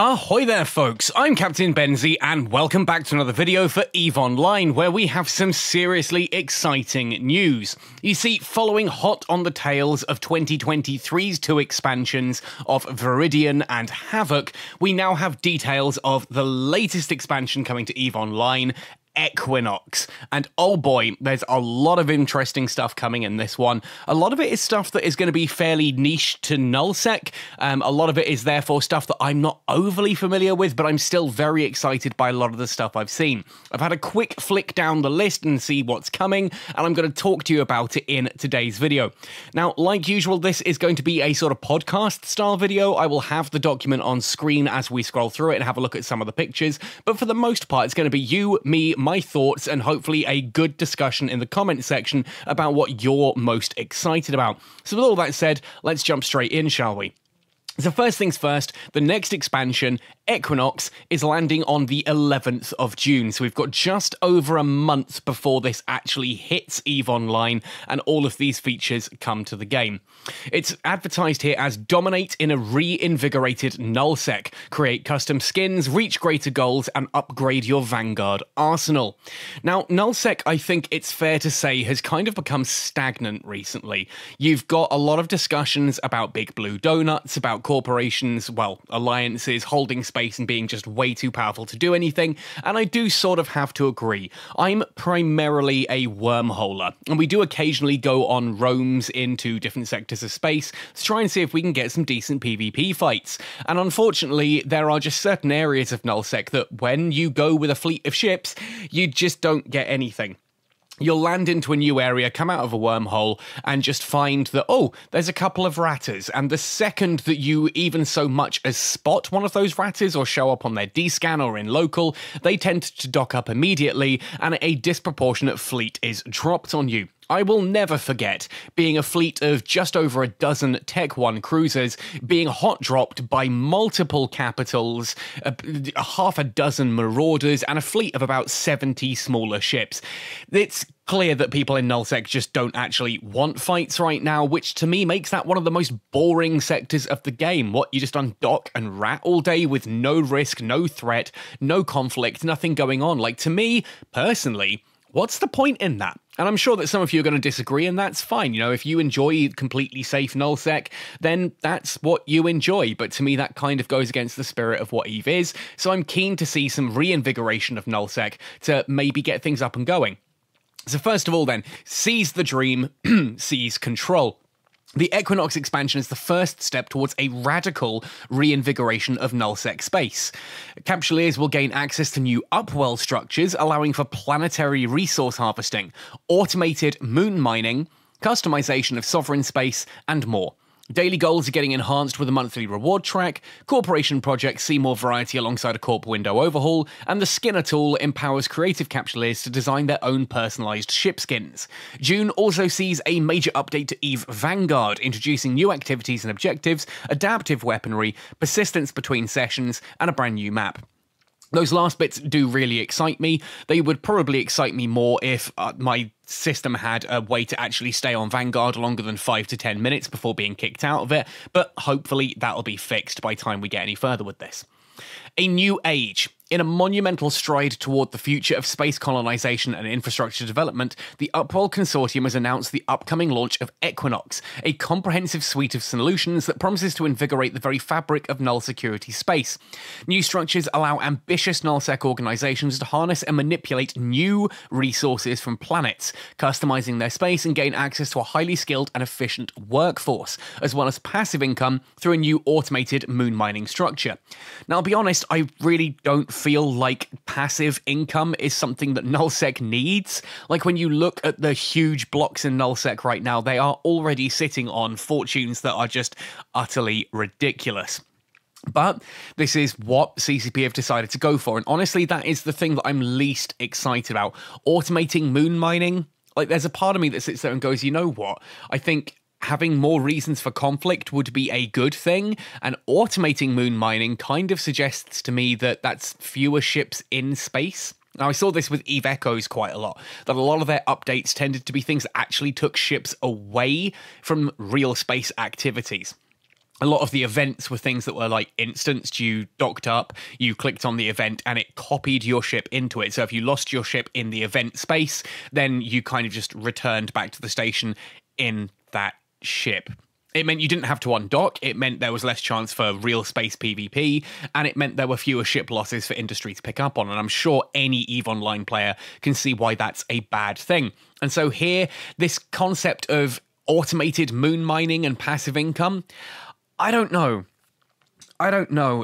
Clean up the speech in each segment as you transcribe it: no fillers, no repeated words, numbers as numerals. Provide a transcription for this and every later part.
Ahoy there folks, I'm Captain Benzie and welcome back to another video for EVE Online where we have some seriously exciting news. You see, following hot on the tails of 2023's two expansions of Viridian and Havoc, we now have details of the latest expansion coming to EVE Online, Equinox. And oh boy, there's a lot of interesting stuff coming in this one. A lot of it is stuff that is going to be fairly niche to Nullsec. A lot of it is therefore stuff that I'm not overly familiar with, but I'm still very excited by a lot of the stuff I've seen. I've had a quick flick down the list and see what's coming, and I'm going to talk to you about it in today's video. Now, like usual, this is going to be a sort of podcast style video. I will have the document on screen as we scroll through it and have a look at some of the pictures, but for the most part, it's going to be you, me, my thoughts, and hopefully a good discussion in the comment section about what you're most excited about. So with all that said, let's jump straight in, shall we? So first things first, the next expansion, Equinox, is landing on the 11th of June. So we've got just over a month before this actually hits EVE Online and all of these features come to the game. It's advertised here as dominate in a reinvigorated Nullsec, create custom skins, reach greater goals, and upgrade your Vanguard arsenal. Now, Nullsec, I think it's fair to say, has kind of become stagnant recently. You've got a lot of discussions about big blue donuts, about corporations, well, alliances, holding space and being just way too powerful to do anything, and I do sort of have to agree. I'm primarily a wormholer, and we do occasionally go on roams into different sectors of space to try and see if we can get some decent PvP fights, and unfortunately, there are just certain areas of Nullsec that when you go with a fleet of ships, you just don't get anything. You'll land into a new area, come out of a wormhole, and just find that, oh, there's a couple of ratters, and the second that you even so much as spot one of those ratters or show up on their D-scan or in local, they tend to dock up immediately, and a disproportionate fleet is dropped on you. I will never forget being a fleet of just over a dozen Tech 1 cruisers being hot dropped by multiple capitals, half a dozen marauders, and a fleet of about 70 smaller ships. It's clear that people in Nullsec just don't actually want fights right now, which to me makes that one of the most boring sectors of the game. What, you just undock and rat all day with no risk, no threat, no conflict, nothing going on? Like, to me, personally, what's the point in that? And I'm sure that some of you are going to disagree, and that's fine. You know, if you enjoy completely safe Nullsec, then that's what you enjoy. But to me, that kind of goes against the spirit of what EVE is. So I'm keen to see some reinvigoration of Nullsec to maybe get things up and going. So first of all then, seize the dream, seize control. The Equinox expansion is the first step towards a radical reinvigoration of Nullsec space. Capsuleers will gain access to new upwell structures, allowing for planetary resource harvesting, automated moon mining, customization of sovereign space, and more. Daily goals are getting enhanced with a monthly reward track, corporation projects see more variety alongside a Corp Window overhaul, and the Skinner tool empowers creative capsuleers to design their own personalised ship skins. June also sees a major update to EVE Vanguard, introducing new activities and objectives, adaptive weaponry, persistence between sessions, and a brand new map. Those last bits do really excite me. They would probably excite me more if my system had a way to actually stay on Vanguard longer than 5 to 10 minutes before being kicked out of it, but hopefully that'll be fixed by the time we get any further with this. A new age. In a monumental stride toward the future of space colonization and infrastructure development, the Upwell Consortium has announced the upcoming launch of Equinox, a comprehensive suite of solutions that promises to invigorate the very fabric of null security space. New structures allow ambitious Nullsec organizations to harness and manipulate new resources from planets, customizing their space and gain access to a highly skilled and efficient workforce, as well as passive income through a new automated moon mining structure. Now, I'll be honest, I really don't feel like passive income is something that Nullsec needs. Like, when you look at the huge blocks in Nullsec right now, they are already sitting on fortunes that are just utterly ridiculous. But this is what CCP have decided to go for, and honestly, that is the thing that I'm least excited about. Automating moon mining, like, there's a part of me that sits there and goes, you know what, I think having more reasons for conflict would be a good thing, and automating moon mining kind of suggests to me that that's fewer ships in space. Now, I saw this with EVE Echoes quite a lot, that a lot of their updates tended to be things that actually took ships away from real space activities. A lot of the events were things that were like instanced. You docked up, you clicked on the event, and it copied your ship into it. So if you lost your ship in the event space, then you kind of just returned back to the station in that ship. It meant you didn't have to undock, it meant there was less chance for real space PvP, and it meant there were fewer ship losses for industry to pick up on, and I'm sure any EVE Online player can see why that's a bad thing. And so here, this concept of automated moon mining and passive income, I don't know.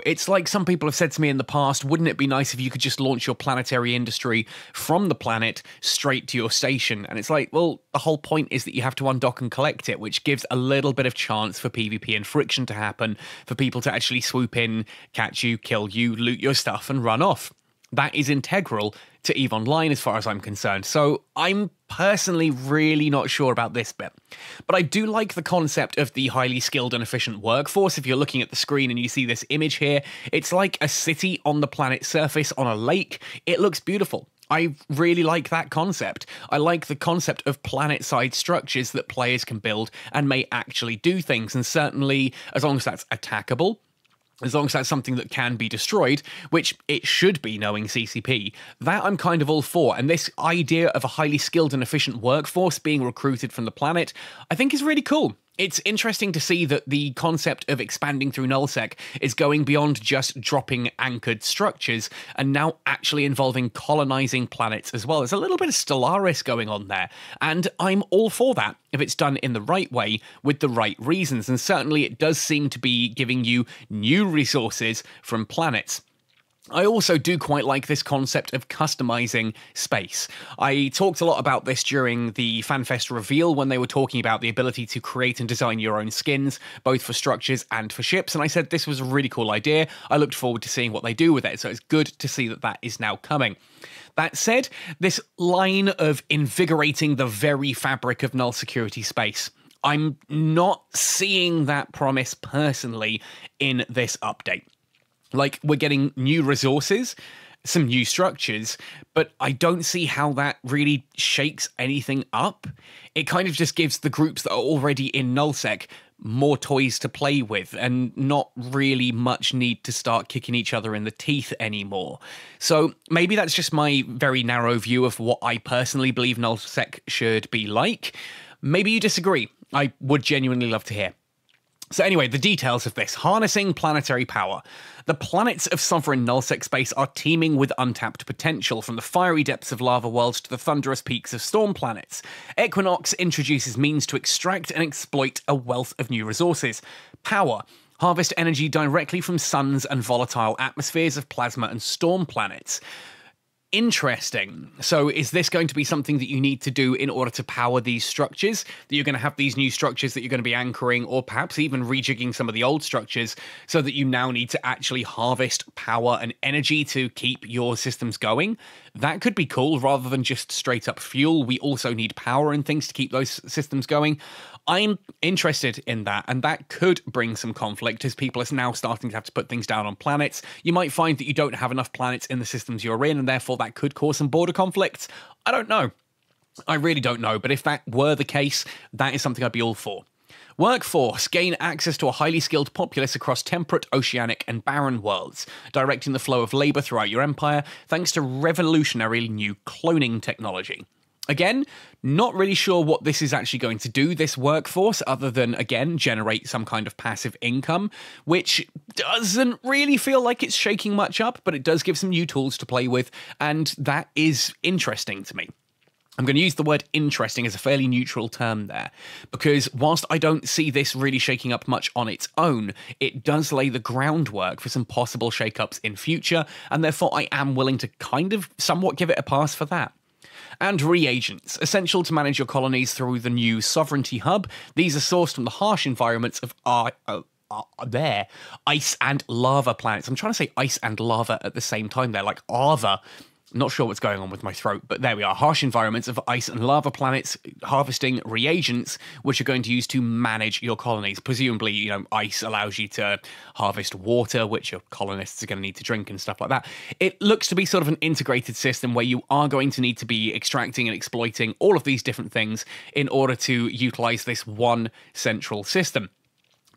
It's like some people have said to me in the past, wouldn't it be nice if you could just launch your planetary industry from the planet straight to your station? And it's like, well, the whole point is that you have to undock and collect it, which gives a little bit of chance for PvP and friction to happen, for people to actually swoop in, catch you, kill you, loot your stuff, and run off. That is integral to EVE Online as far as I'm concerned. So I'm personally really not sure about this bit. But I do like the concept of the highly skilled and efficient workforce. If you're looking at the screen and you see this image here, it's like a city on the planet's surface on a lake. It looks beautiful. I really like that concept. I like the concept of planet-side structures that players can build and may actually do things. And certainly, as long as that's attackable, as long as that's something that can be destroyed, which it should be knowing CCP, that I'm kind of all for. And this idea of a highly skilled and efficient workforce being recruited from the planet, I think is really cool. It's interesting to see that the concept of expanding through Nullsec is going beyond just dropping anchored structures and now actually involving colonizing planets as well. There's a little bit of Stellaris going on there, and I'm all for that if it's done in the right way with the right reasons. And certainly it does seem to be giving you new resources from planets. I also do quite like this concept of customizing space. I talked a lot about this during the FanFest reveal when they were talking about the ability to create and design your own skins, both for structures and for ships, and I said this was a really cool idea. I looked forward to seeing what they do with it, so it's good to see that that is now coming. That said, this line of invigorating the very fabric of null security space, I'm not seeing that promise personally in this update. Like, we're getting new resources, some new structures, but I don't see how that really shakes anything up. It kind of just gives the groups that are already in Nullsec more toys to play with and not really much need to start kicking each other in the teeth anymore. So maybe that's just my very narrow view of what I personally believe Nullsec should be like. Maybe you disagree. I would genuinely love to hear. So anyway, the details of this. Harnessing planetary power. The planets of sovereign Nullsec space are teeming with untapped potential, from the fiery depths of lava worlds to the thunderous peaks of storm planets. Equinox introduces means to extract and exploit a wealth of new resources. Power. Harvest energy directly from suns and volatile atmospheres of plasma and storm planets. Interesting. So is this going to be something that you need to do in order to power these structures? That you're going to have these new structures that you're going to be anchoring, or perhaps even rejigging some of the old structures so that you now need to actually harvest power and energy to keep your systems going? That could be cool, rather than just straight up fuel. We also need power and things to keep those systems going. I'm interested in that, and that could bring some conflict as people are now starting to have to put things down on planets. You might find that you don't have enough planets in the systems you're in, and therefore that could cause some border conflicts. I don't know. I really don't know, but if that were the case, that is something I'd be all for. Workforce. Gain access to a highly skilled populace across temperate, oceanic, and barren worlds, directing the flow of labour throughout your empire thanks to revolutionary new cloning technology. Again, not really sure what this is actually going to do, this workforce, other than, again, generate some kind of passive income, which doesn't really feel like it's shaking much up, but it does give some new tools to play with, and that is interesting to me. I'm going to use the word interesting as a fairly neutral term there, because whilst I don't see this really shaking up much on its own, it does lay the groundwork for some possible shakeups in future, and therefore I am willing to kind of somewhat give it a pass for that. And reagents, essential to manage your colonies through the new Sovereignty Hub. These are sourced from the harsh environments of ice and lava planets. I'm trying to say ice and lava at the same time there, like Ava. Not sure what's going on with my throat, but there we are. Harsh environments of ice and lava planets, harvesting reagents, which are going to use to manage your colonies. Presumably, you know, ice allows you to harvest water, which your colonists are going to need to drink and stuff like that. It looks to be sort of an integrated system where you are going to need to be extracting and exploiting all of these different things in order to utilize this one central system.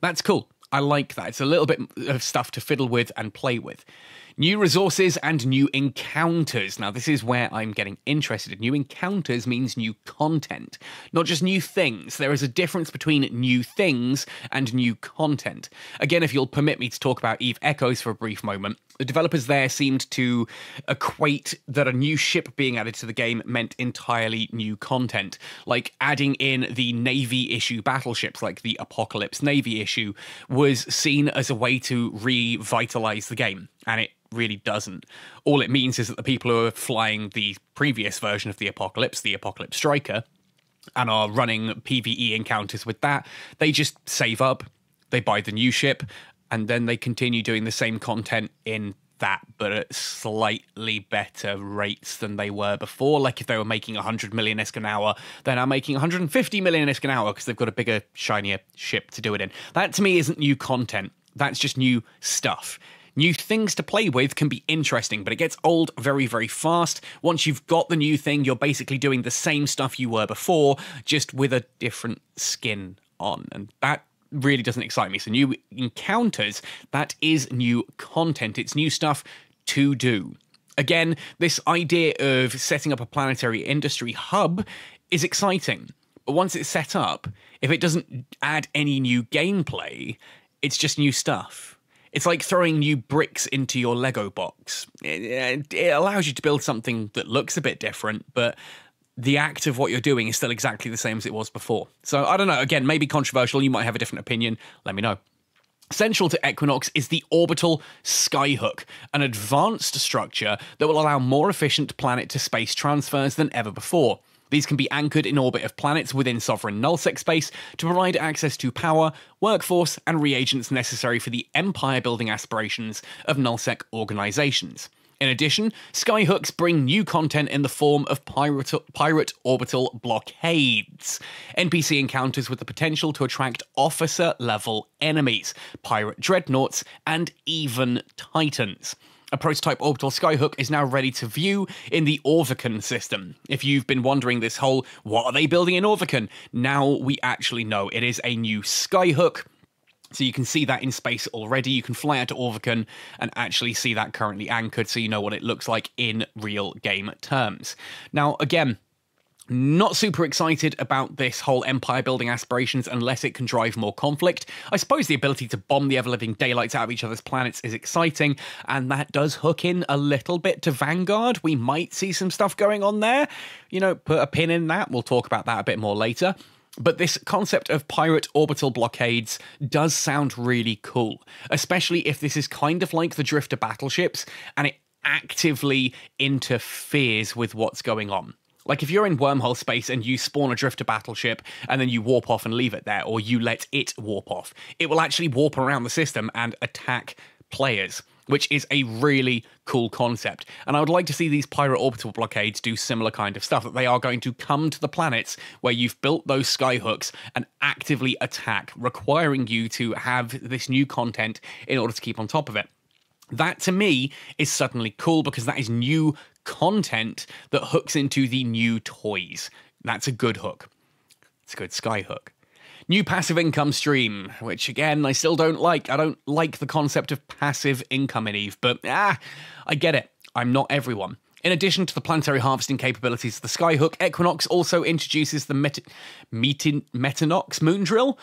That's cool. I like that. It's a little bit of stuff to fiddle with and play with. New resources and new encounters. Now, this is where I'm getting interested. New encounters means new content, not just new things. There is a difference between new things and new content. Again, if you'll permit me to talk about Eve Echoes for a brief moment, the developers there seemed to equate that a new ship being added to the game meant entirely new content, like adding in the Navy issue battleships, like the Apocalypse Navy issue, was seen as a way to revitalize the game, and it really doesn't. All it means is that the people who are flying the previous version of the Apocalypse Striker, and are running PvE encounters with that, they just save up, they buy the new ship, and then they continue doing the same content in that, but at slightly better rates than they were before. Like if they were making 100 million ISK an hour, they're now making 150 million ISK an hour because they've got a bigger, shinier ship to do it in. That to me isn't new content. That's just new stuff. New things to play with can be interesting, but it gets old very, very fast. Once you've got the new thing, you're basically doing the same stuff you were before, just with a different skin on, and that really doesn't excite me. So new encounters, that is new content. It's new stuff to do. Again, this idea of setting up a planetary industry hub is exciting, but once it's set up, if it doesn't add any new gameplay, it's just new stuff. It's like throwing new bricks into your Lego box. It allows you to build something that looks a bit different, but the act of what you're doing is still exactly the same as it was before. So I don't know, again, maybe controversial, you might have a different opinion, let me know. Central to Equinox is the Orbital Skyhook, an advanced structure that will allow more efficient planet-to-space transfers than ever before. These can be anchored in orbit of planets within sovereign Nullsec space to provide access to power, workforce, and reagents necessary for the empire-building aspirations of Nullsec organizations. In addition, Skyhooks bring new content in the form of pirate orbital blockades, NPC encounters with the potential to attract officer-level enemies, pirate dreadnoughts, and even titans. A prototype orbital skyhook is now ready to view in the Orvicon system. If you've been wondering this whole, what are they building in Orvicon? Now we actually know. It is a new skyhook. So you can see that in space already. You can fly out to Orvicon and actually see that currently anchored, so you know what it looks like in real game terms. Now, again, not super excited about this whole empire building aspirations unless it can drive more conflict. I suppose the ability to bomb the ever-living daylights out of each other's planets is exciting, and that does hook in a little bit to Vanguard. We might see some stuff going on there. You know, put a pin in that. We'll talk about that a bit more later. But this concept of pirate orbital blockades does sound really cool, especially if this is kind of like the Drifter battleships and it actively interferes with what's going on. Like if you're in wormhole space and you spawn a Drifter battleship and then you warp off and leave it there, or you let it warp off, it will actually warp around the system and attack players, which is a really cool concept. And I would like to see these pirate orbital blockades do similar kind of stuff, that they are going to come to the planets where you've built those skyhooks and actively attack, requiring you to have this new content in order to keep on top of it. That, to me, is suddenly cool because that is new content that hooks into the new toys. That's a good hook. It's a good skyhook. New passive income stream, which again, I still don't like. I don't like the concept of passive income in Eve, but I get it. I'm not everyone. In addition to the planetary harvesting capabilities of the Skyhook, Equinox also introduces the Metanox moon drill.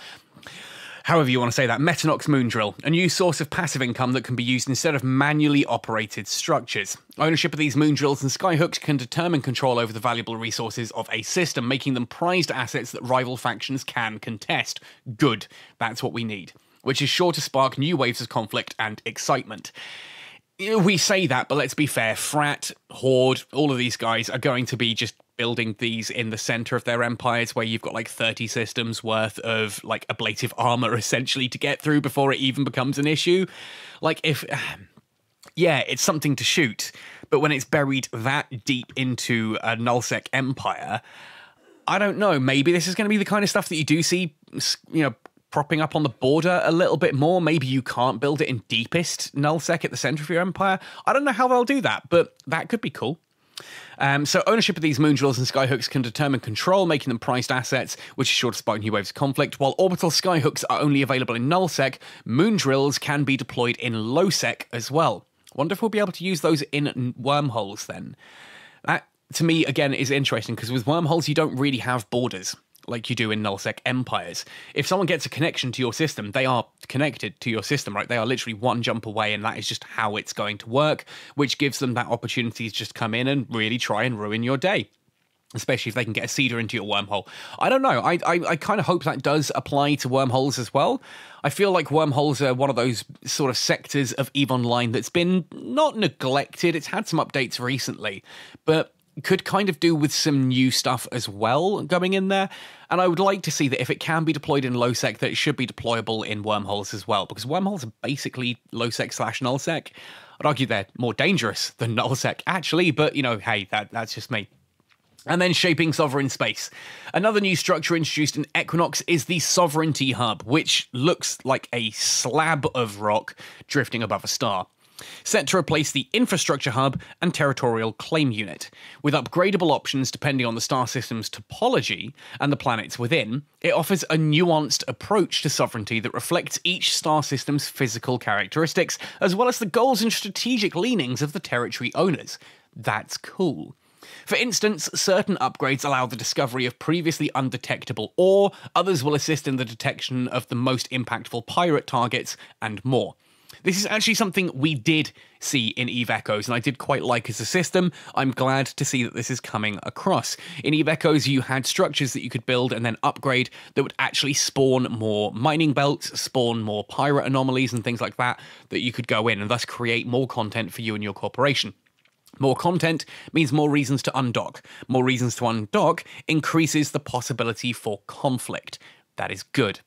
However you want to say that, Metanox moon drill, a new source of passive income that can be used instead of manually operated structures. Ownership of these moon drills and skyhooks can determine control over the valuable resources of a system, making them prized assets that rival factions can contest. Good, that's what we need. Which is sure to spark new waves of conflict and excitement. We say that, but let's be fair, Frat, Horde, all of these guys are going to be just building these in the center of their empires where you've got like 30 systems worth of like ablative armor essentially to get through before it even becomes an issue. Like if, yeah, it's something to shoot, but when it's buried that deep into a Nullsec empire, I don't know, maybe this is going to be the kind of stuff that you do see, you know, propping up on the border a little bit more. Maybe you can't build it in deepest Nullsec at the center of your empire. I don't know how they'll do that, but that could be cool. So ownership of these moondrills and skyhooks can determine control, making them prized assets, which is sure to spark new waves of conflict. While orbital skyhooks are only available in nullsec, moondrills can be deployed in lowsec as well. Wonder if we'll be able to use those in wormholes then. That, to me, again, is interesting, because with wormholes, you don't really have borders like you do in nullsec empires. If someone gets a connection to your system, they are connected to your system, right? They are literally one jump away, and that is just how it's going to work, which gives them that opportunity to just come in and really try and ruin your day, especially if they can get a seeder into your wormhole. I don't know. I kind of hope that does apply to wormholes as well. I feel like wormholes are one of those sort of sectors of EVE Online that's been not neglected. It's had some updates recently, but could kind of do with some new stuff as well going in there. And I would like to see that if it can be deployed in lowsec, that it should be deployable in wormholes as well, because wormholes are basically lowsec/nullsec. I'd argue they're more dangerous than nullsec, actually, but, you know, hey, that's just me. And then shaping sovereign space. Another new structure introduced in Equinox is the Sovereignty Hub, which looks like a slab of rock drifting above a star. Set to replace the Infrastructure Hub and Territorial Claim Unit. With upgradable options depending on the star system's topology and the planets within, it offers a nuanced approach to sovereignty that reflects each star system's physical characteristics, as well as the goals and strategic leanings of the territory owners. That's cool. For instance, certain upgrades allow the discovery of previously undetectable ore, others will assist in the detection of the most impactful pirate targets, and more. This is actually something we did see in EVE Echoes, and I did quite like as a system. I'm glad to see that this is coming across. In EVE Echoes, you had structures that you could build and then upgrade that would actually spawn more mining belts, spawn more pirate anomalies and things like that you could go in, and thus create more content for you and your corporation. More content means more reasons to undock. More reasons to undock increases the possibility for conflict. That is good.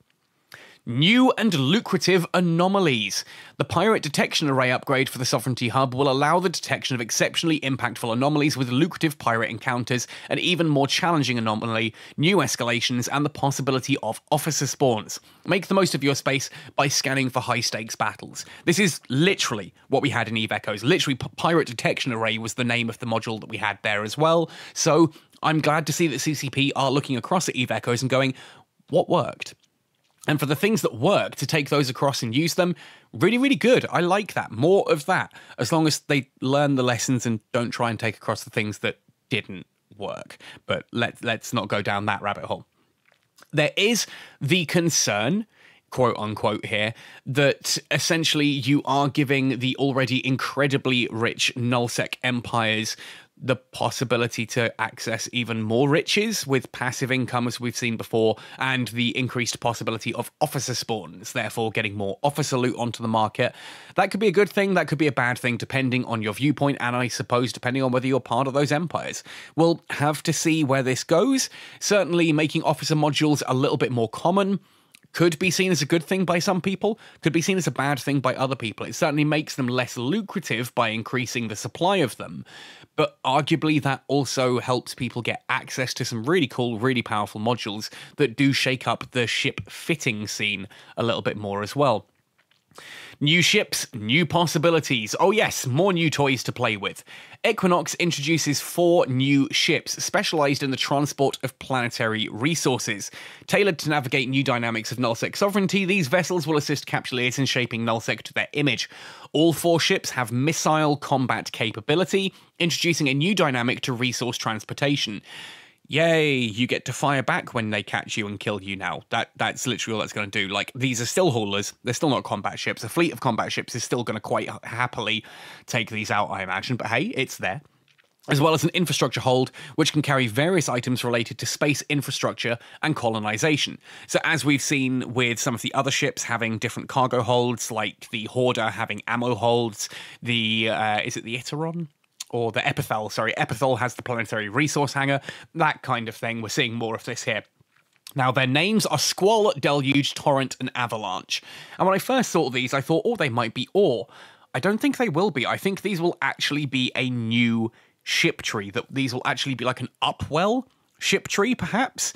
New and lucrative anomalies. The Pirate Detection Array upgrade for the Sovereignty Hub will allow the detection of exceptionally impactful anomalies with lucrative pirate encounters, an even more challenging anomaly, new escalations, and the possibility of officer spawns. Make the most of your space by scanning for high-stakes battles. This is literally what we had in EVE Echoes. Literally, Pirate Detection Array was the name of the module that we had there as well. So I'm glad to see that CCP are looking across at EVE Echoes and going, what worked? And for the things that work, to take those across and use them, really, really good. I like that. More of that, as long as they learn the lessons and don't try and take across the things that didn't work. But let's not go down that rabbit hole. There is the concern, quote unquote here, that essentially you are giving the already incredibly rich nullsec empires the possibility to access even more riches with passive income, as we've seen before, and the increased possibility of officer spawns, therefore getting more officer loot onto the market. That could be a good thing, that could be a bad thing, depending on your viewpoint, and I suppose depending on whether you're part of those empires. We'll have to see where this goes. Certainly making officer modules a little bit more common could be seen as a good thing by some people, could be seen as a bad thing by other people. It certainly makes them less lucrative by increasing the supply of them, but arguably that also helps people get access to some really cool, really powerful modules that do shake up the ship fitting scene a little bit more as well. New ships, new possibilities. Oh yes, more new toys to play with. Equinox introduces 4 new ships, specialised in the transport of planetary resources. Tailored to navigate new dynamics of nullsec sovereignty, these vessels will assist capsuleers in shaping nullsec to their image. All 4 ships have missile combat capability, introducing a new dynamic to resource transportation. Yay, you get to fire back when they catch you and kill you now. That's literally all that's going to do. Like, these are still haulers. They're still not combat ships. A fleet of combat ships is still going to quite happily take these out, I imagine. But hey, it's there. As well as an infrastructure hold, which can carry various items related to space infrastructure and colonization. So as we've seen with some of the other ships having different cargo holds, like the Hoarder having ammo holds, is it the Iteron? Or the Epithel, sorry. Epithel has the planetary resource hangar, that kind of thing. We're seeing more of this here. Now, their names are Squall, Deluge, Torrent, and Avalanche. And when I first saw these, I thought, oh, they might be ore. I don't think they will be. I think these will actually be a new ship tree, that these will actually be like an Upwell ship tree, perhaps.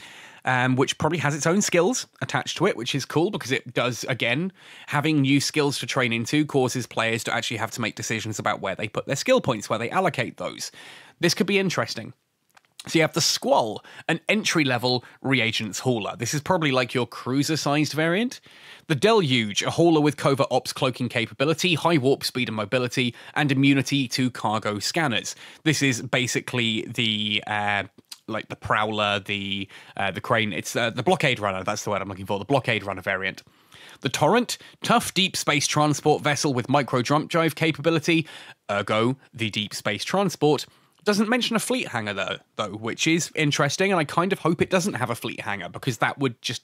which probably has its own skills attached to it, which is cool because it does, again, having new skills to train into causes players to actually have to make decisions about where they put their skill points, where they allocate those. This could be interesting. So you have the Squall, an entry-level reagents hauler. This is probably like your cruiser-sized variant. The Deluge, a hauler with covert ops cloaking capability, high warp speed and mobility, and immunity to cargo scanners. This is basically the like the Prowler, the Crane. It's the Blockade Runner. That's the word I'm looking for. The Blockade Runner variant. The Torrent, tough deep space transport vessel with micro jump drive capability. Ergo, the deep space transport. Doesn't mention a fleet hangar, though, which is interesting, and I kind of hope it doesn't have a fleet hangar, because that would just...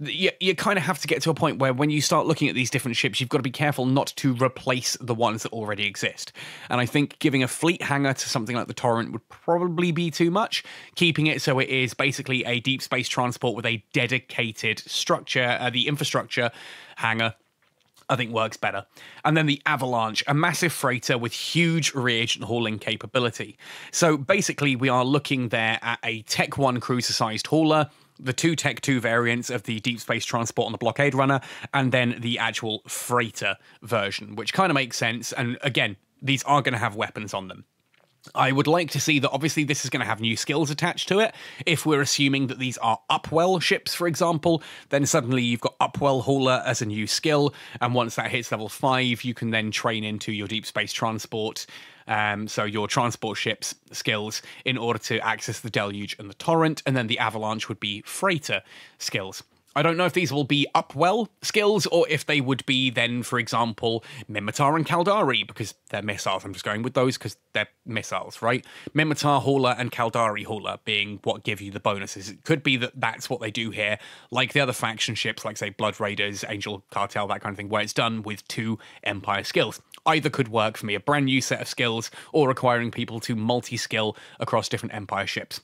You kind of have to get to a point where when you start looking at these different ships, you've got to be careful not to replace the ones that already exist. And I think giving a fleet hangar to something like the Torrent would probably be too much. Keeping it so it is basically a deep space transport with a dedicated structure, the infrastructure hangar, I think works better. And then the Avalanche, a massive freighter with huge reagent hauling capability. So basically we are looking there at a Tech 1 cruiser-sized hauler, the two Tech 2 variants of the deep space transport on the Blockade Runner, and then the actual freighter version, which kind of makes sense. And again, these are going to have weapons on them. I would like to see that obviously this is going to have new skills attached to it. If we're assuming that these are Upwell ships, for example, then suddenly you've got Upwell Hauler as a new skill, and once that hits level 5, you can then train into your deep space transport, so your transport ships skills, in order to access the Deluge and the Torrent, and then the Avalanche would be freighter skills. I don't know if these will be Upwell skills, or if they would be then, for example, Minmatar and Caldari, because they're missiles. I'm just going with those because they're missiles, right? Minmatar Hauler and Caldari Hauler being what give you the bonuses. It could be that that's what they do here, like the other faction ships, like, say, Blood Raiders, Angel Cartel, that kind of thing, where it's done with 2 Empire skills. Either could work for me, a brand new set of skills, or requiring people to multi-skill across different Empire ships.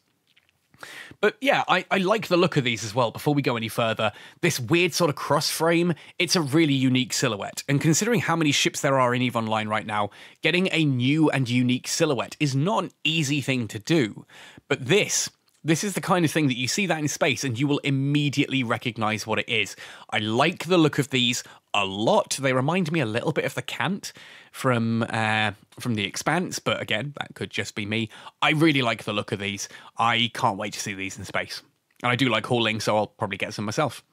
But yeah, I like the look of these as well. Before we go any further, this weird sort of cross frame, it's a really unique silhouette. And considering how many ships there are in EVE Online right now, getting a new and unique silhouette is not an easy thing to do. But this is the kind of thing that you see that in space and you will immediately recognize what it is. I like the look of these a lot. They remind me a little bit of the Cant from The Expanse, but again, that could just be me. I really like the look of these. I can't wait to see these in space. And I do like hauling, so I'll probably get some myself.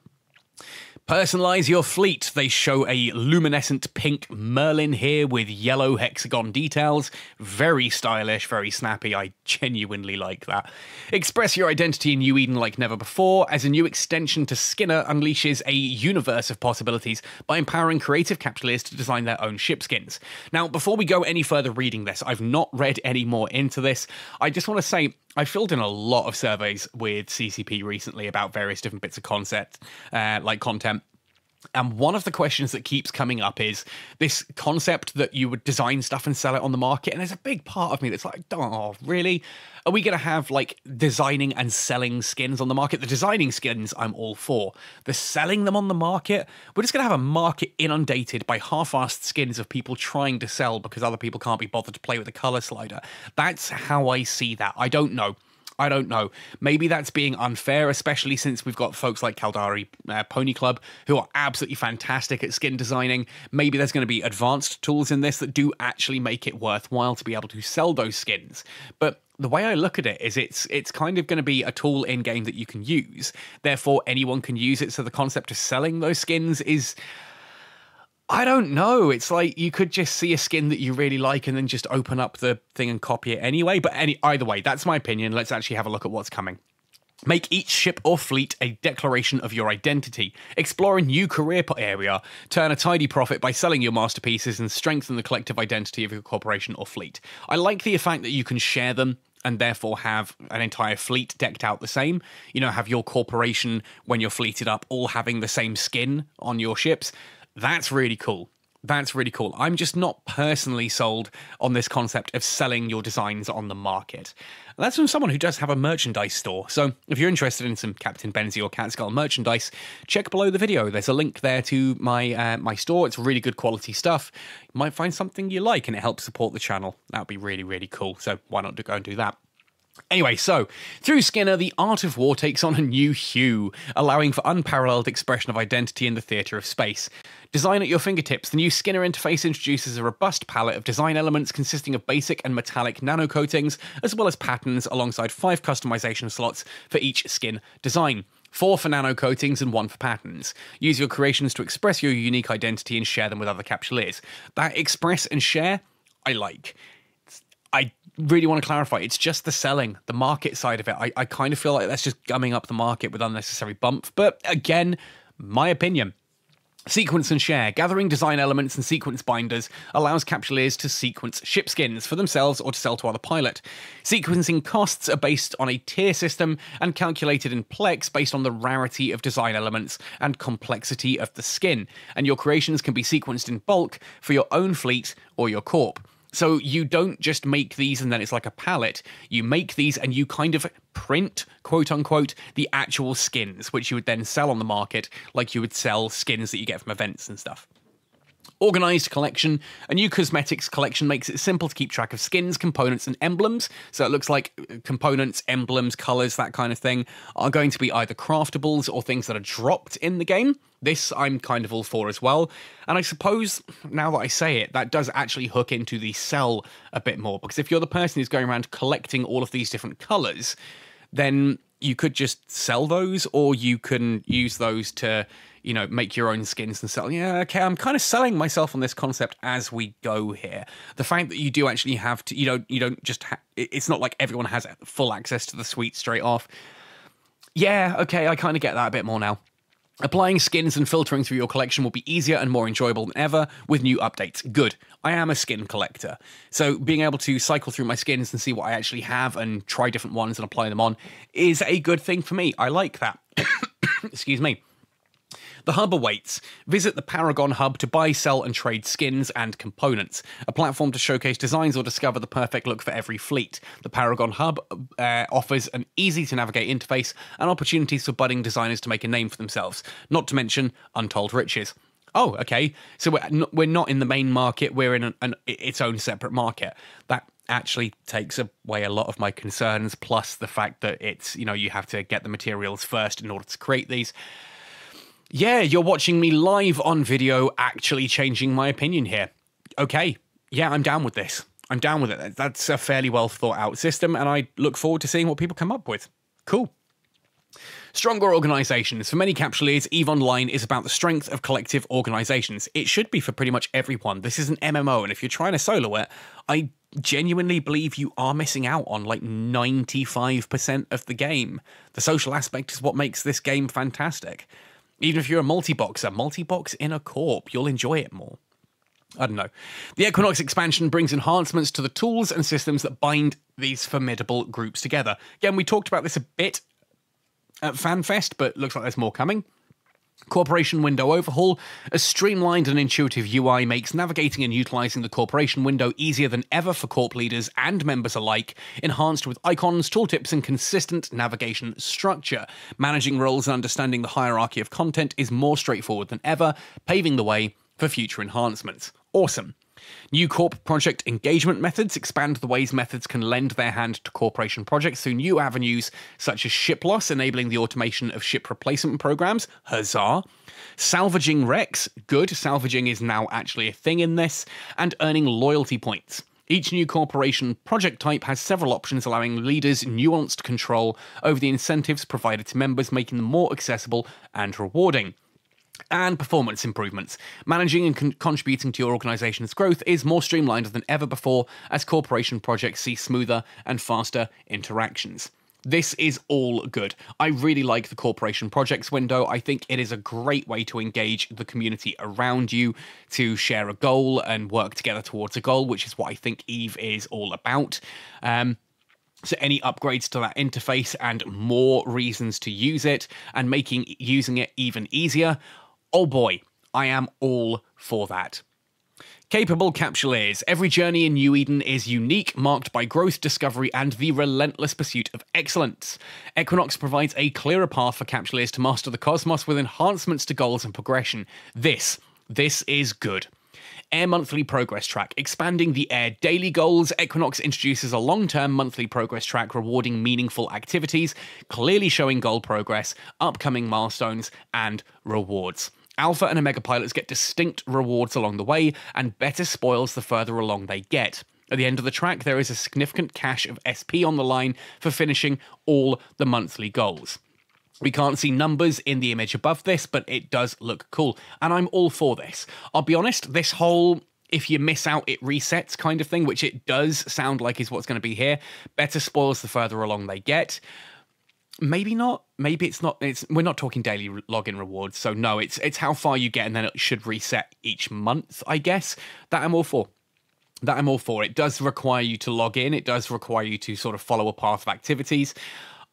Personalize your fleet. They show a luminescent pink Merlin here with yellow hexagon details. Very stylish, very snappy. I genuinely like that. Express your identity in New Eden like never before, as a new extension to Skinner unleashes a universe of possibilities by empowering creative capitalists to design their own ship skins. Now, before we go any further reading this, I've not read any more into this. I just want to say, I filled in a lot of surveys with CCP recently about various different bits of content. And one of the questions that keeps coming up is this concept that you would design stuff and sell it on the market. And there's a big part of me that's like, oh, really? Are we going to have, like, designing and selling skins on the market? The designing skins, I'm all for. The selling them on the market, we're just going to have a market inundated by half-assed skins of people trying to sell because other people can't be bothered to play with the color slider. That's how I see that. I don't know. Maybe that's being unfair, especially since we've got folks like Caldari Pony Club who are absolutely fantastic at skin designing. Maybe there's going to be advanced tools in this that do actually make it worthwhile to be able to sell those skins. But the way I look at it is it's kind of going to be a tool in-game that you can use. Therefore, anyone can use it. So the concept of selling those skins is... I don't know. It's like you could just see a skin that you really like and then just open up the thing and copy it anyway. But either way, that's my opinion. Let's actually have a look at what's coming. Make each ship or fleet a declaration of your identity. Explore a new career area. Turn a tidy profit by selling your masterpieces and strengthen the collective identity of your corporation or fleet. I like the fact that you can share them and therefore have an entire fleet decked out the same. You know, have your corporation, when you're fleeted up, all having the same skin on your ships. That's really cool. That's really cool. I'm just not personally sold on this concept of selling your designs on the market. And that's from someone who does have a merchandise store. So if you're interested in some Captain Benzie or Catskull merchandise, check below the video. There's a link there to my store. It's really good quality stuff. You might find something you like and it helps support the channel. That would be really, really cool. So why not go and do that? Anyway, so, through Skinner, the art of war takes on a new hue, allowing for unparalleled expression of identity in the theatre of space. Design at your fingertips, the new Skinner interface introduces a robust palette of design elements consisting of basic and metallic nano coatings, as well as patterns alongside 5 customization slots for each skin design. 4 for nano coatings and 1 for patterns. Use your creations to express your unique identity and share them with other capsuleers. That express and share, I like. I really want to clarify, it's just the selling, the market side of it. I kind of feel like that's just gumming up the market with unnecessary bump, but again, my opinion. Sequence and share. Gathering design elements and sequence binders allows capsuleers to sequence ship skins for themselves or to sell to other pilot. Sequencing costs are based on a tier system and calculated in plex based on the rarity of design elements and complexity of the skin, and your creations can be sequenced in bulk for your own fleet or your corp. So you don't just make these and then it's like a palette. You make these and you kind of print, quote unquote, the actual skins, which you would then sell on the market like you would sell skins that you get from events and stuff. Organised collection. A new cosmetics collection makes it simple to keep track of skins, components, and emblems. So it looks like components, emblems, colours, that kind of thing are going to be either craftables or things that are dropped in the game. This I'm kind of all for as well. And I suppose, now that I say it, that does actually hook into the sell a bit more. Because if you're the person who's going around collecting all of these different colours, then you could just sell those, or you can use those to, you know, make your own skins and sell. Yeah, okay, I'm kind of selling myself on this concept as we go here. The fact that you do actually have to, you don't just, it's not like everyone has full access to the suite straight off. Yeah, okay, I kind of get that a bit more now. Applying skins and filtering through your collection will be easier and more enjoyable than ever with new updates. Good. I am a skin collector, so being able to cycle through my skins and see what I actually have and try different ones and apply them on is a good thing for me. I like that. Excuse me. The hub awaits. Visit the Paragon hub to buy, sell, and trade skins and components. A platform to showcase designs or discover the perfect look for every fleet. The Paragon hub offers an easy-to-navigate interface and opportunities for budding designers to make a name for themselves, not to mention untold riches. Oh, okay, so we're not in the main market, we're in its own separate market. That actually takes away a lot of my concerns, plus the fact that it's, you know, you have to get the materials first in order to create these. Yeah, you're watching me live on video actually changing my opinion here. Okay, yeah, I'm down with this. I'm down with it. That's a fairly well thought out system, and I look forward to seeing what people come up with. Cool. Stronger organisations. For many capsuleers, EVE Online is about the strength of collective organisations. It should be for pretty much everyone. This is an MMO, and if you're trying to solo it, I genuinely believe you are missing out on like 95% of the game. The social aspect is what makes this game fantastic. Even if you're a multi-box in a corp, you'll enjoy it more. I don't know. The Equinox expansion brings enhancements to the tools and systems that bind these formidable groups together. Again, we talked about this a bit at FanFest, but looks like there's more coming. Corporation Window overhaul. A streamlined and intuitive UI makes navigating and utilizing the Corporation Window easier than ever for corp leaders and members alike, enhanced with icons, tooltips, and consistent navigation structure. Managing roles and understanding the hierarchy of content is more straightforward than ever, paving the way for future enhancements. Awesome. New Corp project engagement methods expand the ways methods can lend their hand to corporation projects through new avenues such as ship loss, enabling the automation of ship replacement programs. Huzzah! Salvaging wrecks. Good. Salvaging is now actually a thing in this. And earning loyalty points. Each new corporation project type has several options, allowing leaders nuanced control over the incentives provided to members, making them more accessible and rewarding. And performance improvements. Managing and contributing to your organization's growth is more streamlined than ever before as corporation projects see smoother and faster interactions. This is all good. I really like the corporation projects window. I think it is a great way to engage the community around you, to share a goal and work together towards a goal, which is what I think EVE is all about. So any upgrades to that interface and more reasons to use it and making using it even easier, oh boy, I am all for that. Capable capsuleers. Every journey in New Eden is unique, marked by growth, discovery, and the relentless pursuit of excellence. Equinox provides a clearer path for capsuleers to master the cosmos with enhancements to goals and progression. This is good. Air Monthly Progress Track. Expanding the Air daily goals, Equinox introduces a long-term monthly progress track rewarding meaningful activities, clearly showing goal progress, upcoming milestones, and rewards. Alpha and Omega pilots get distinct rewards along the way, and better spoils the further along they get. At the end of the track, there is a significant cache of SP on the line for finishing all the monthly goals. We can't see numbers in the image above this, but it does look cool, and I'm all for this. I'll be honest, this whole if you miss out, it resets kind of thing, which it does sound like is what's going to be here. Better spoils the further along they get. Maybe not. Maybe it's not. We're not talking daily login rewards, so no, it's how far you get, and then it should reset each month, I guess. That I'm all for. It does require you to log in. It does require you to sort of follow a path of activities.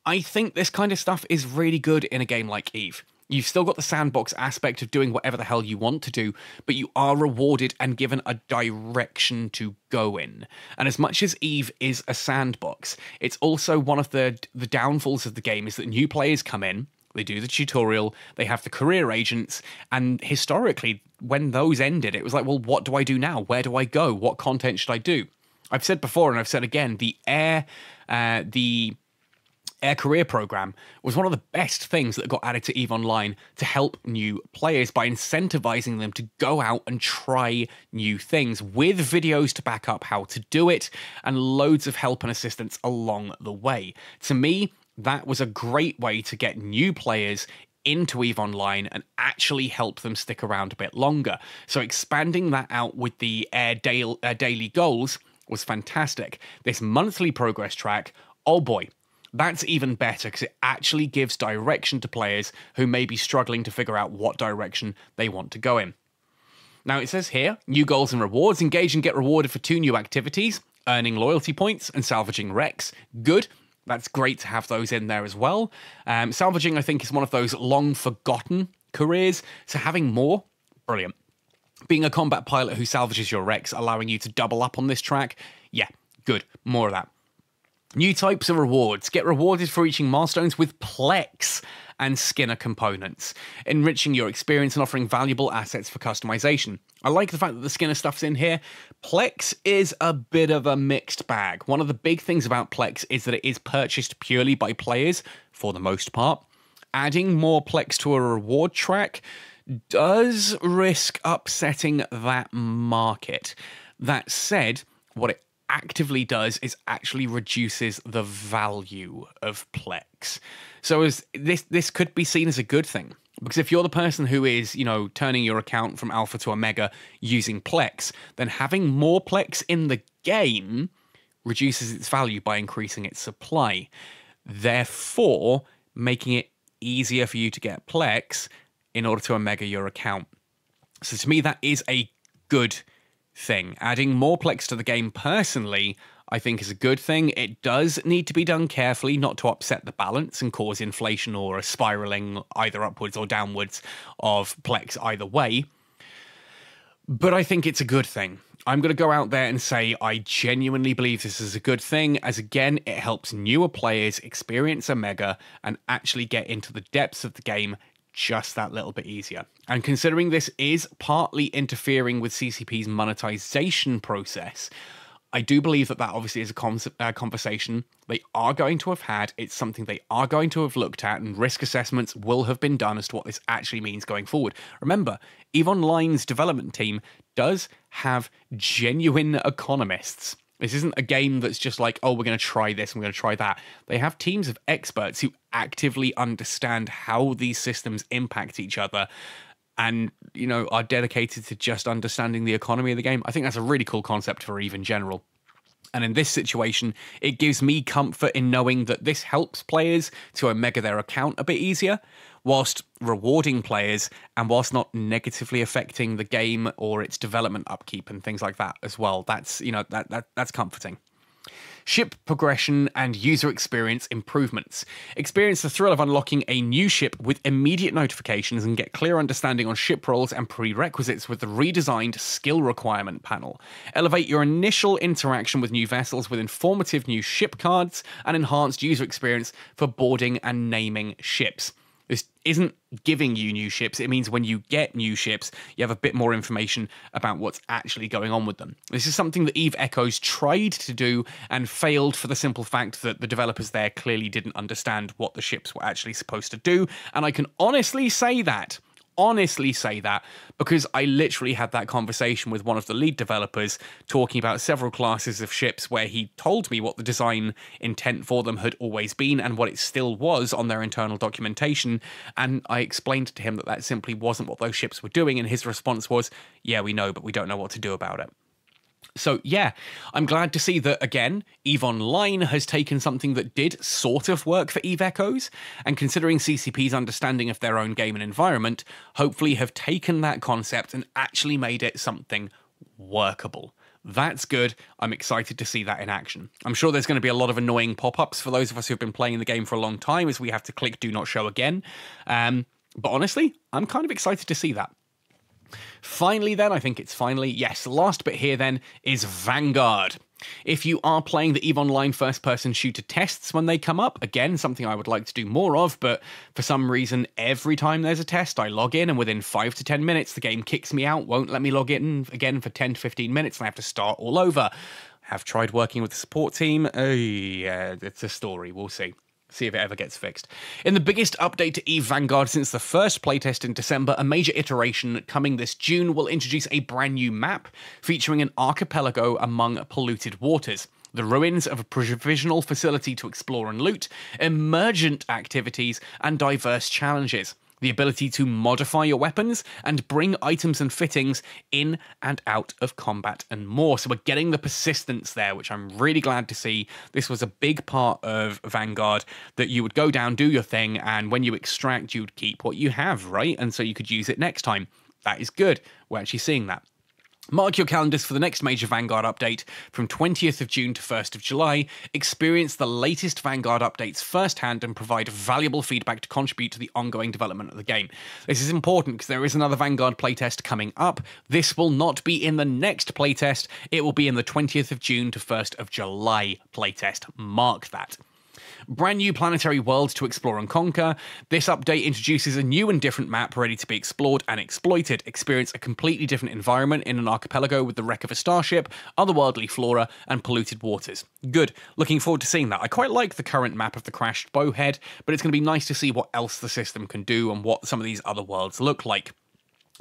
I think this kind of stuff is really good in a game like EVE. You've still got the sandbox aspect of doing whatever the hell you want to do, but you are rewarded and given a direction to go in. And as much as EVE is a sandbox, it's also one of the downfalls of the game is that new players come in, they do the tutorial, they have the career agents, and historically, when those ended, it was like, well, what do I do now? Where do I go? What content should I do? I've said before, and I've said again, the Air Career Program was one of the best things that got added to EVE Online to help new players by incentivizing them to go out and try new things with videos to back up how to do it and loads of help and assistance along the way. To me, that was a great way to get new players into EVE Online and actually help them stick around a bit longer. So expanding that out with the Air daily goals was fantastic. This monthly progress track, oh boy, that's even better because it actually gives direction to players who may be struggling to figure out what direction they want to go in. Now it says here, new goals and rewards. Engage and get rewarded for 2 new activities, earning loyalty points and salvaging wrecks. Good. That's great to have those in there as well. Salvaging, I think, is one of those long-forgotten careers, so having more, brilliant. Being a combat pilot who salvages your wrecks, allowing you to double up on this track, yeah, good. More of that. New types of rewards. Get rewarded for reaching milestones with Plex and Skinner components, enriching your experience and offering valuable assets for customization. I like the fact that the Skinner stuff's in here. Plex is a bit of a mixed bag. One of the big things about Plex is that it is purchased purely by players, for the most part. Adding more Plex to a reward track does risk upsetting that market. That said, what it actively does is actually reduces the value of Plex. So as this could be seen as a good thing, because if you're the person who is, turning your account from Alpha to Omega using Plex, then having more Plex in the game reduces its value by increasing its supply, therefore making it easier for you to get Plex in order to Omega your account. So to me, that is a good thing. Adding more Plex to the game personally, I think is a good thing. It does need to be done carefully not to upset the balance and cause inflation or a spiraling either upwards or downwards of Plex either way. But I think it's a good thing. I'm going to go out there and say I genuinely believe this is a good thing, as again, it helps newer players experience Omega and actually get into the depths of the game just that little bit easier. And considering this is partly interfering with CCP's monetization process, I do believe that obviously is a conversation they are going to have had. It's something they are going to have looked at, and risk assessments will have been done as to what this actually means going forward. Remember, EVE Online's development team does have genuine economists. This isn't a game that's just like, oh, we're going to try this, and we're going to try that. They have teams of experts who actively understand how these systems impact each other and, are dedicated to just understanding the economy of the game. I think that's a really cool concept for EVE in general. And in this situation, it gives me comfort in knowing that this helps players to Omega their account a bit easier, whilst rewarding players and whilst not negatively affecting the game or its development upkeep and things like that as well. That's, that's comforting. Ship progression and user experience improvements. Experience the thrill of unlocking a new ship with immediate notifications and get clear understanding on ship roles and prerequisites with the redesigned skill requirement panel. Elevate your initial interaction with new vessels with informative new ship cards and enhanced user experience for boarding and naming ships. This isn't giving you new ships. It means when you get new ships, you have a bit more information about what's actually going on with them. This is something that Eve Echoes tried to do and failed for the simple fact that the developers there clearly didn't understand what the ships were actually supposed to do. And I can honestly say that because I literally had that conversation with one of the lead developers talking about several classes of ships where he told me what the design intent for them had always been and what it still was on their internal documentation, and I explained to him that that simply wasn't what those ships were doing, and his response was, yeah, we know, but we don't know what to do about it. So yeah, I'm glad to see that, again, EVE Online has taken something that did sort of work for EVE Echoes, and considering CCP's understanding of their own game and environment, hopefully have taken that concept and actually made it something workable. That's good. I'm excited to see that in action. I'm sure there's going to be a lot of annoying pop-ups for those of us who've been playing the game for a long time as we have to click Do Not Show again. But honestly, I'm kind of excited to see that. Finally then, I think it's finally, yes, last bit here then is Vanguard. If you are playing the EVE Online first-person shooter tests when they come up, again, something I would like to do more of, but for some reason, every time there's a test, I log in, and within 5 to 10 minutes, the game kicks me out, won't let me log in again for 10 to 15 minutes, and I have to start all over. Have tried working with the support team. Yeah, it's a story, we'll see. See if it ever gets fixed. In the biggest update to EVE Vanguard since the first playtest in December, a major iteration coming this June will introduce a brand new map featuring an archipelago among polluted waters, the ruins of a provisional facility to explore and loot, emergent activities, and diverse challenges. The ability to modify your weapons and bring items and fittings in and out of combat and more. So we're getting the persistence there, which I'm really glad to see. This was a big part of Vanguard, that you would go down, do your thing, and when you extract, you'd keep what you have, right? And so you could use it next time. That is good. We're actually seeing that. Mark your calendars for the next major Vanguard update from 20th of June to 1st of July. Experience the latest Vanguard updates firsthand and provide valuable feedback to contribute to the ongoing development of the game. This is important because there is another Vanguard playtest coming up. This will not be in the next playtest. It will be in the 20th of June to 1st of July playtest. Mark that. Brand new planetary world to explore and conquer. This update introduces a new and different map ready to be explored and exploited. Experience a completely different environment in an archipelago with the wreck of a starship, otherworldly flora, and polluted waters. Good. Looking forward to seeing that. I quite like the current map of the crashed bowhead, but it's going to be nice to see what else the system can do and what some of these other worlds look like.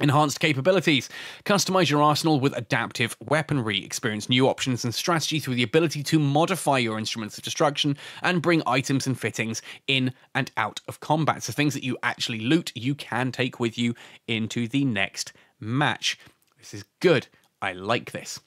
Enhanced capabilities. Customize your arsenal with adaptive weaponry. Experience new options and strategy through the ability to modify your instruments of destruction and bring items and fittings in and out of combat. So things that you actually loot, you can take with you into the next match. This is good. I like this.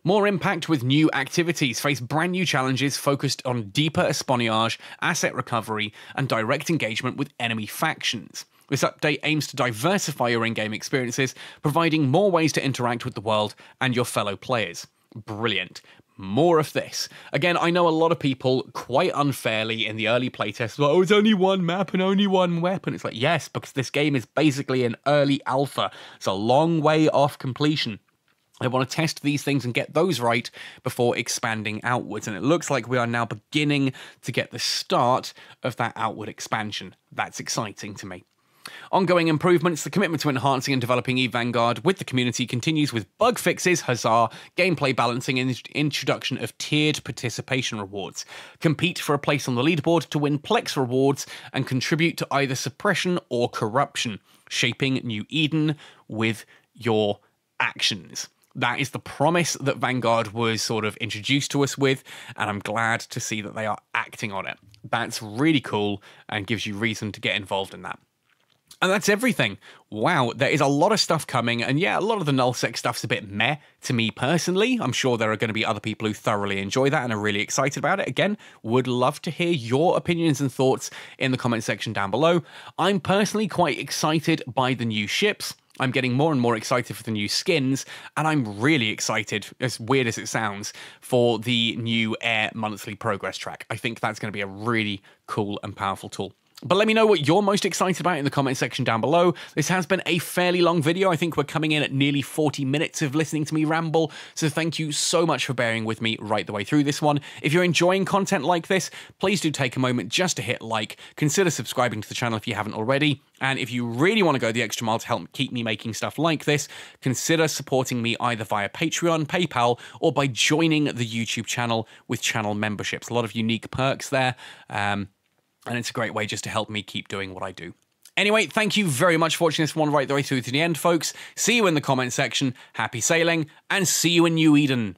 More impact with new activities. Face brand new challenges focused on deeper espionage, asset recovery, and direct engagement with enemy factions. This update aims to diversify your in-game experiences, providing more ways to interact with the world and your fellow players. Brilliant. More of this. Again, I know a lot of people, quite unfairly in the early playtests, oh, it's only one map and only one weapon. It's like, yes, because this game is basically an early alpha. It's a long way off completion. I want to test these things and get those right before expanding outwards. And it looks like we are now beginning to get the start of that outward expansion. That's exciting to me. Ongoing improvements. The commitment to enhancing and developing EVE Vanguard with the community continues with bug fixes, huzzah, gameplay balancing, and introduction of tiered participation rewards. Compete for a place on the leaderboard to win Plex rewards and contribute to either suppression or corruption. Shaping New Eden with your actions. That is the promise that Vanguard was sort of introduced to us with, and I'm glad to see that they are acting on it. That's really cool and gives you reason to get involved in that. And that's everything. Wow, there is a lot of stuff coming, and yeah, a lot of the Nullsec stuff's a bit meh to me personally. I'm sure there are going to be other people who thoroughly enjoy that and are really excited about it. Again, would love to hear your opinions and thoughts in the comment section down below. I'm personally quite excited by the new ships. I'm getting more and more excited for the new skins, and I'm really excited, as weird as it sounds, for the new Air monthly progress track. I think that's going to be a really cool and powerful tool. But let me know what you're most excited about in the comment section down below. This has been a fairly long video. I think we're coming in at nearly 40 minutes of listening to me ramble, so thank you so much for bearing with me right the way through this one. If you're enjoying content like this, please do take a moment just to hit like, consider subscribing to the channel if you haven't already, and if you really want to go the extra mile to help keep me making stuff like this, consider supporting me either via Patreon, PayPal, or by joining the YouTube channel with channel memberships. A lot of unique perks there. And it's a great way just to help me keep doing what I do. Anyway, thank you very much for watching this one right the way through to the end, folks. See you in the comment section. Happy sailing, and see you in New Eden.